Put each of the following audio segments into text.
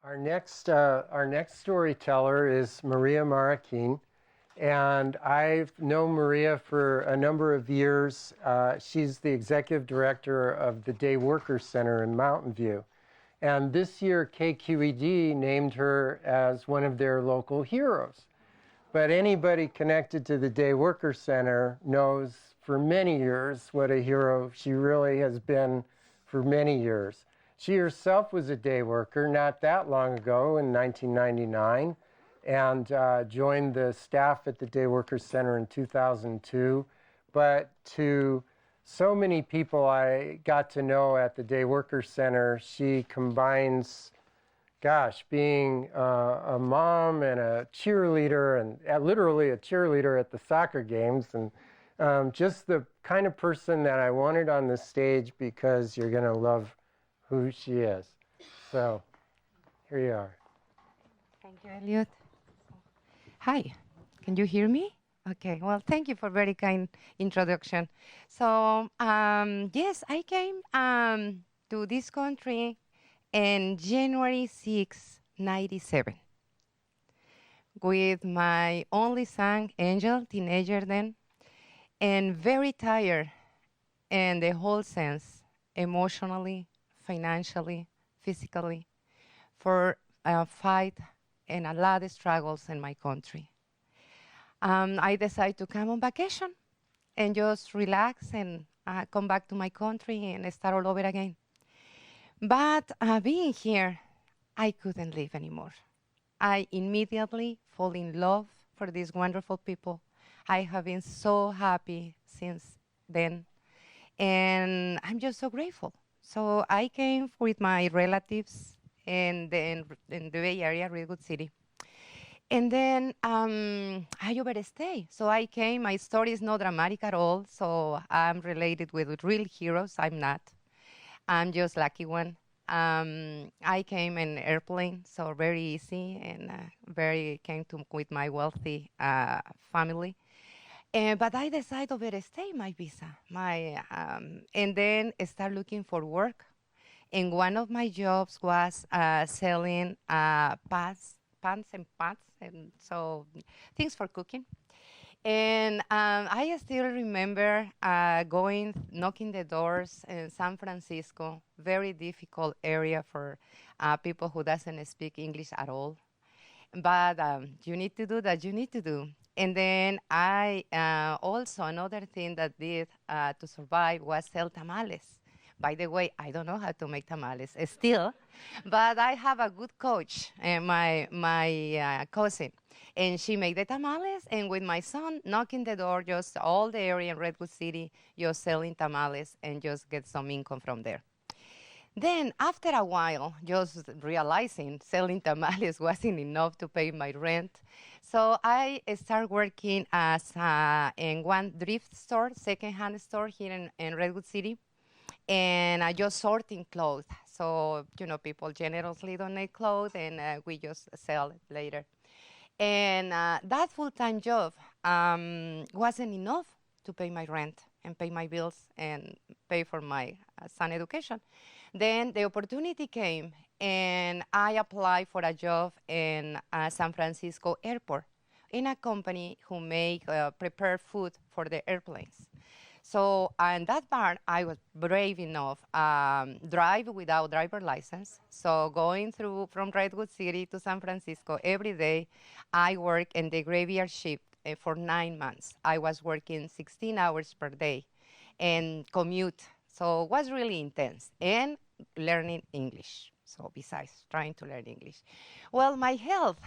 Our next storyteller is Maria Marroquin, and I've known Maria for a number of years. She's the executive director of the Day Worker Center in Mountain View. And this year, KQED named her as one of their local heroes. But anybody connected to the Day Worker Center knows for many years what a hero she really has been for many years. She herself was a day worker not that long ago in 1999 and joined the staff at the Day Worker Center in 2002. But to so many people I got to know at the Day Worker Center, she combines, being a mom and a cheerleader, and literally a cheerleader at the soccer games, and just the kind of person that I wanted on the stage because you're going to love who she is. So here you are. Thank you, Elliot. Hi, can you hear me? Okay, well, thank you for very kind introduction. So, yes, I came to this country in January 6, 97, with my only son, Angel, teenager then, and very tired in the whole sense, emotionally, financially, physically, for a fight and a lot of struggles in my country. I decided to come on vacation and just relax and come back to my country and start all over again. But being here, I couldn't live anymore. I immediately fall in love for these wonderful people. I have been so happy since then, and I'm just so grateful. So I came with my relatives in the Bay Area, Redwood City. And then I overstayed. So I came, my story is not dramatic at all, so I'm related with real heroes. I'm not. I'm just lucky one. I came in airplane, so very easy, and came to with my wealthy family. But I decided to overstay my visa, and then start looking for work. And one of my jobs was selling pans and pots, and so things for cooking. And I still remember knocking the doors in San Francisco, very difficult area for people who doesn't speak English at all. But you need to do that, you need to do. And then I also, another thing that did to survive was sell tamales. By the way, I don't know how to make tamales still, but I have a good coach, my cousin, and she made the tamales, and with my son, knocking the door, just all the area in Redwood City, just selling tamales and just get some income from there. Then after a while, just realizing selling tamales wasn't enough to pay my rent, so I started working as in one thrift store, secondhand store here in Redwood City, and I just sorting clothes. So, people generously donate clothes, and we just sell it later. And that full-time job wasn't enough to pay my rent and pay my bills and pay for my son education. Then the opportunity came, and I applied for a job in San Francisco airport in a company who make prepared food for the airplanes. So in that part, I was brave enough, drive without driver license. So going through from Redwood City to San Francisco every day, I worked in the graveyard shift for 9 months. I was working 16 hours per day and commute. So it was really intense, and learning English. So besides trying to learn English. Well, my health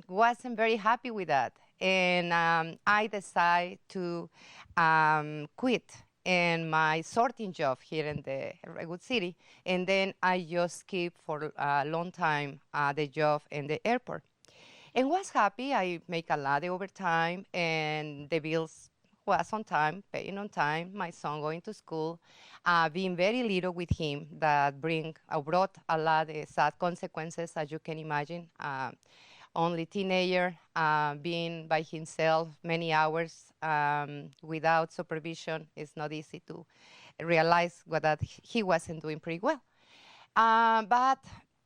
wasn't very happy with that. And I decided to quit in my sorting job here in the Redwood City. And then I just keep for a long time the job in the airport. And was happy. I make a lot of overtime, and the bills was on time, paying on time, my son going to school, being very little with him that brought a lot of sad consequences, as you can imagine. Only teenager, being by himself many hours without supervision, it's not easy to realize that he wasn't doing pretty well. But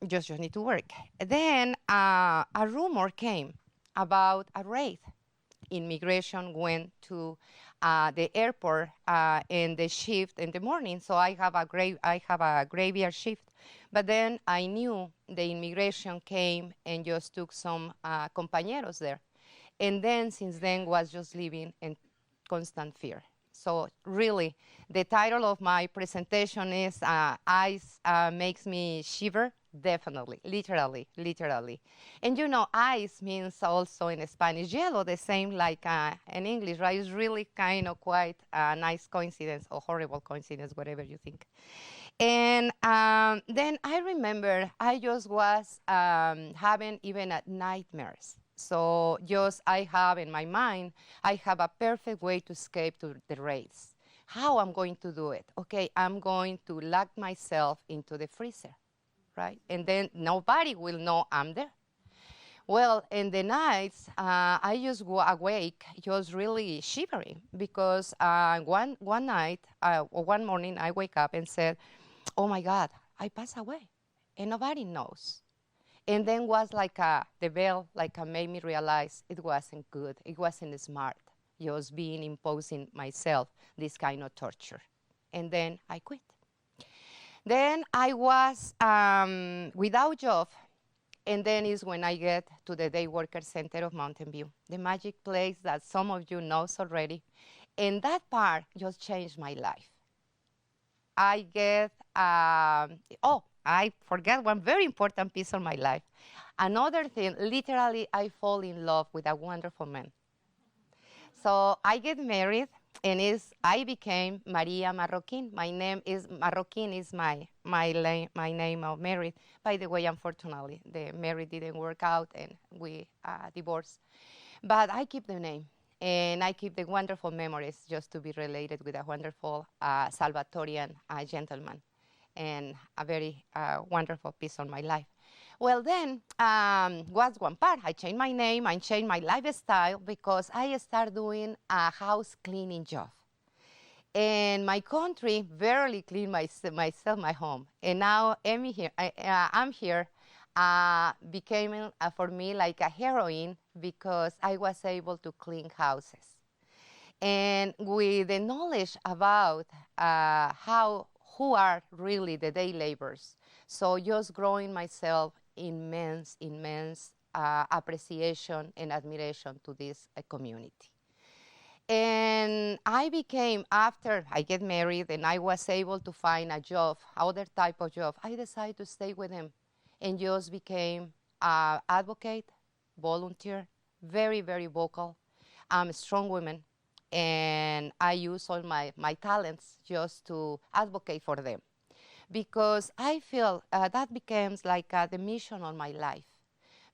just you need to work. Then a rumor came about a raid. Immigration went to the airport in the shift in the morning. So I have a graveyard shift. But then I knew the immigration came and just took some compañeros there. And then since then was just living in constant fear. So really, the title of my presentation is Ice Makes Me Shiver. Definitely, literally, literally. And you know, ice means also in Spanish yellow, the same like in English, right? It's really kind of quite a nice coincidence or horrible coincidence, whatever you think. And then I remember I just was having even nightmares. So just I have in my mind, I have a perfect way to escape to the raids. How I'm going to do it? Okay, I'm going to lock myself into the freezer, right? And then nobody will know I'm there. Well, in the nights, I just awake, just really shivering because one night, or one morning, I wake up and said, "Oh my God, I passed away, and nobody knows." And then was like the bell, like made me realize it wasn't good, it wasn't smart, just being imposing myself this kind of torture. And then I quit. Then I was without job, and then is when I get to the Day Worker Center of Mountain View, the magic place that some of you knows already. And that part just changed my life. I get, I forgot one very important piece of my life. Another thing, literally, I fall in love with a wonderful man. So I get married, and I became Maria Marroquin. My name is Marroquin is my name of married. By the way, unfortunately, the marriage didn't work out, and we divorced. But I keep the name, and I keep the wonderful memories just to be related with a wonderful Salvatorian gentleman, and a very wonderful piece of my life. Well, then was one part. I changed my name, I changed my lifestyle because I started doing a house cleaning job. And my country barely cleaned myself, my home. And now I'm here became for me like a heroine because I was able to clean houses. And with the knowledge about who are really the day laborers, so just growing myself immense appreciation and admiration to this community. And I became, after I get married and I was able to find a job, other type of job, I decided to stay with him and just became an advocate, volunteer, very, very vocal. I'm a strong woman, and I use all my talents just to advocate for them. Because I feel that becomes like the mission of my life.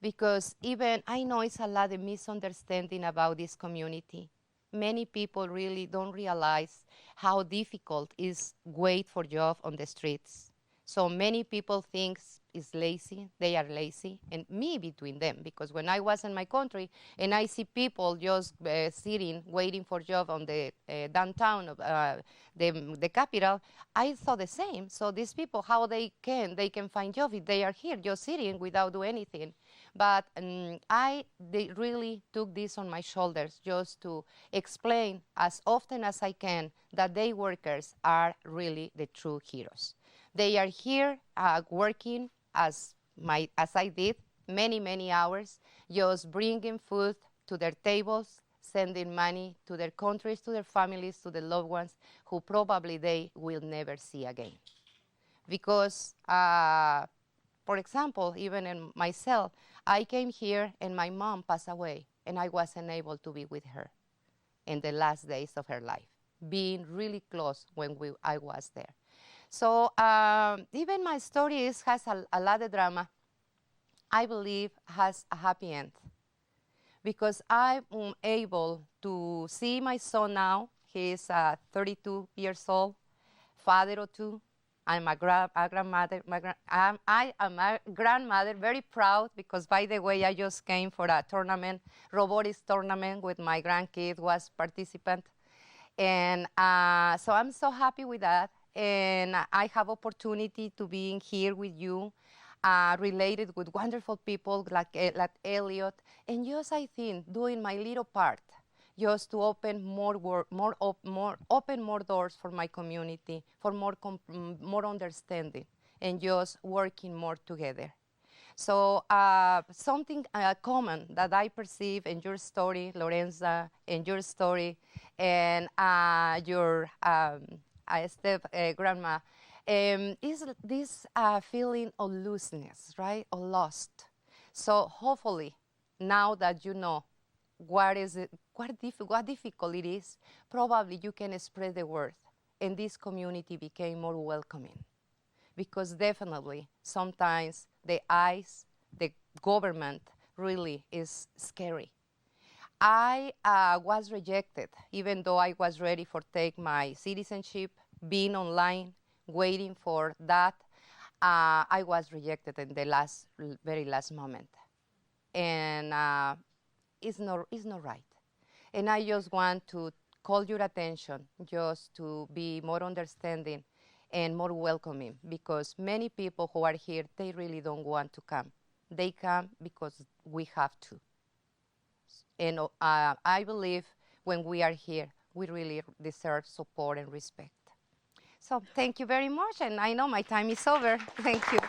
Because even I know it's a lot of misunderstanding about this community. Many people really don't realize how difficult is wait for job on the streets. So many people think is lazy, they are lazy, and me between them, because when I was in my country and I see people just sitting, waiting for job on the downtown of the capital, I thought the same. So these people, how they can find job if they are here just sitting without doing anything. But they really took this on my shoulders just to explain as often as I can that day workers are really the true heroes. They are here working as I did many hours, just bringing food to their tables, sending money to their countries, to their families, to the loved ones who probably they will never see again. Because, for example, even in myself, I came here and my mom passed away, and I wasn't able to be with her in the last days of her life, being really close when I was there. So even my story has a lot of drama. I believe has a happy end because I'm able to see my son now. He's 32 years old, father of two. I'm a grandmother. I am a grandmother, very proud because, by the way, I just came for a tournament, robotics tournament with my grandkid was participant. And so I'm so happy with that. And I have opportunity to be here with you. related with wonderful people like Elliot, and just I think doing my little part, just to open open more doors for my community, for more understanding, and just working more together. So something common that I perceive in your story, Lorenza, in your story, and your grandma, is this feeling of looseness, right, or lost. So hopefully, now that you know what difficult it is, probably you can spread the word, and this community became more welcoming. Because definitely, sometimes the government really is scary. I was rejected, even though I was ready for take my citizenship, being online, waiting for that. I was rejected in the very last moment, and it's not right. And I just want to call your attention just to be more understanding and more welcoming, because many people who are here, they really don't want to come. They come because we have to. And I believe when we are here, we really deserve support and respect. So thank you very much, and I know my time is over. Thank you.